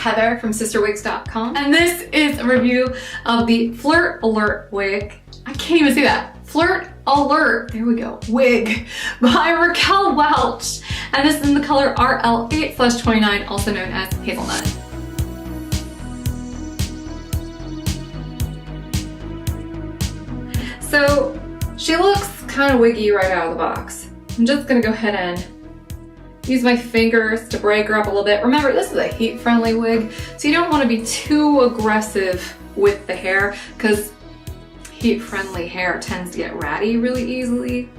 Heather from CysterWigs.com, and this is a review of the Flirt Alert wig. I can't even say that. Flirt Alert, there we go, wig by Raquel Welch. And this is in the color RL8/29, also known as Hazelnut. So she looks kind of wiggy right out of the box. I'm just gonna go ahead and use my fingers to break her up a little bit. Remember, this is a heat-friendly wig, so you don't want to be too aggressive with the hair because heat-friendly hair tends to get ratty really easily.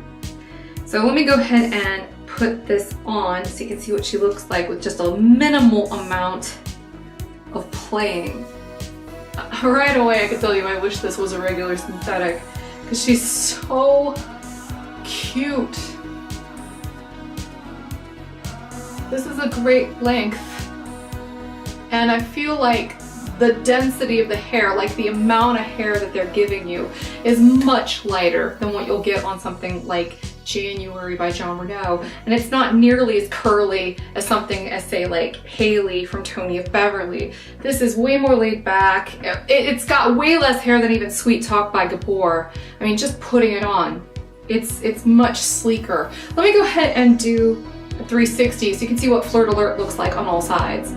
So let me go ahead and put this on so you can see what she looks like with just a minimal amount of playing. Right away I can tell you I wish this was a regular synthetic because she's so cute. This is a great length, and I feel like the density of the hair, like the amount of hair that they're giving you, is much lighter than what you'll get on something like January by John Renault, and it's not nearly as curly as something as, say, like Haley from Tony of Beverly. This is way more laid back. It's got way less hair than even Sweet Talk by Gabor. I mean, just putting it on, it's much sleeker. Let me go ahead and do 360 so you can see what Flirt Alert looks like on all sides.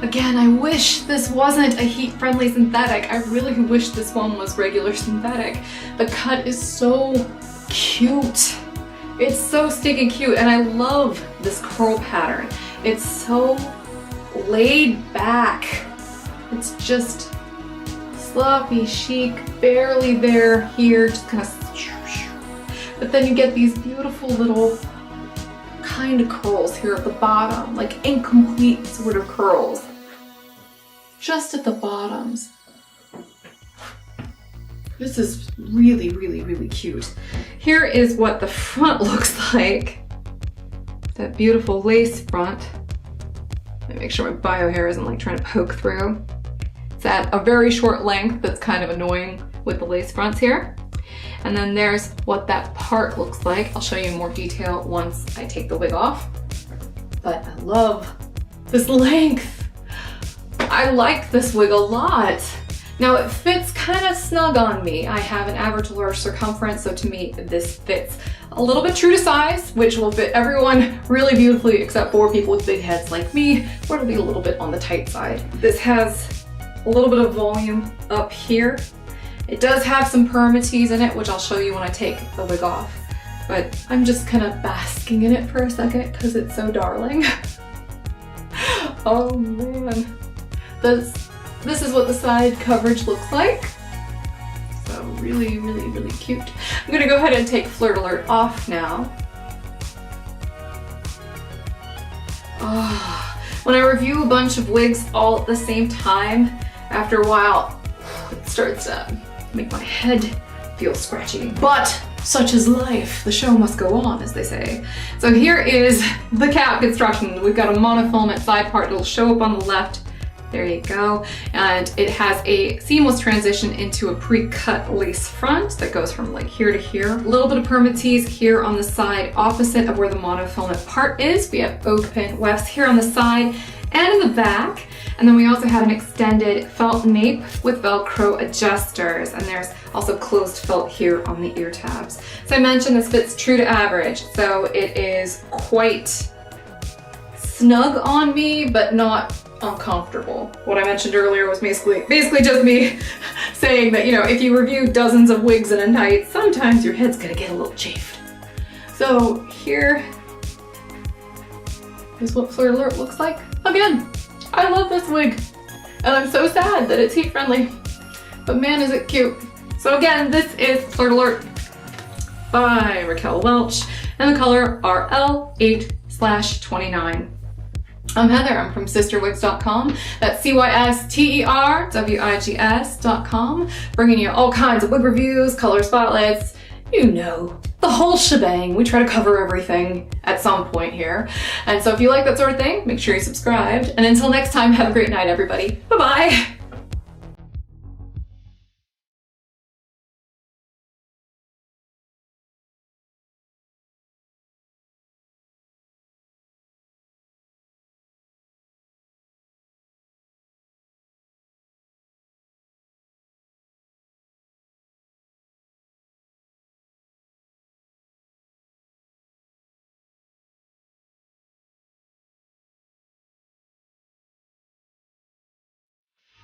Again, I wish this wasn't a heat-friendly synthetic. I really wish this one was regular synthetic. The cut is so cute. It's so stinking cute, and I love this curl pattern. It's so laid back. It's just sloppy chic, barely there here, just kind of, but then you get these beautiful little kind of curls here at the bottom, like incomplete sort of curls, just at the bottoms. This is really, really, really cute. Here is what the front looks like. That beautiful lace front. Let me make sure my bio hair isn't like trying to poke through. It's at a very short length that's kind of annoying with the lace fronts here. And then there's what that part looks like. I'll show you in more detail once I take the wig off. But I love this length. I like this wig a lot. Now it fits kind of snug on me. I have an average to large circumference, so to me this fits a little bit true to size, which will fit everyone really beautifully except for people with big heads like me, where it'll be a little bit on the tight side. This has a little bit of volume up here. It does have some permatease in it, which I'll show you when I take the wig off, but I'm just kind of basking in it for a second because it's so darling. Oh man. This is what the side coverage looks like. So really, really, really cute. I'm gonna go ahead and take Flirt Alert off now. Oh, when I review a bunch of wigs all at the same time, after a while, it starts to make my head feel scratchy. But such is life. The show must go on, as they say. So here is the cap construction. We've got a monofilament side part. It'll show up on the left. There you go. And it has a seamless transition into a pre-cut lace front that goes from like here to here. A little bit of permatease here on the side opposite of where the monofilament part is. We have open wefts here on the side and in the back. And then we also have an extended felt nape with Velcro adjusters. And there's also closed felt here on the ear tabs. So I mentioned this fits true to average. So it is quite snug on me, but not uncomfortable. What I mentioned earlier was basically just me saying that, you know, if you review dozens of wigs in a night, sometimes your head's gonna get a little chafed. So here is what Flirt Alert looks like. Again, I love this wig, and I'm so sad that it's heat friendly, but man is it cute. So again, this is Flirt Alert by Raquel Welch, and the color RL8/29. I'm Heather, I'm from CysterWigs.com. That's CysterWigs.com, bringing you all kinds of wig reviews, color spotlights, you know, the whole shebang. We try to cover everything at some point here. And so if you like that sort of thing, make sure you're subscribed. And until next time, have a great night, everybody. Bye-bye.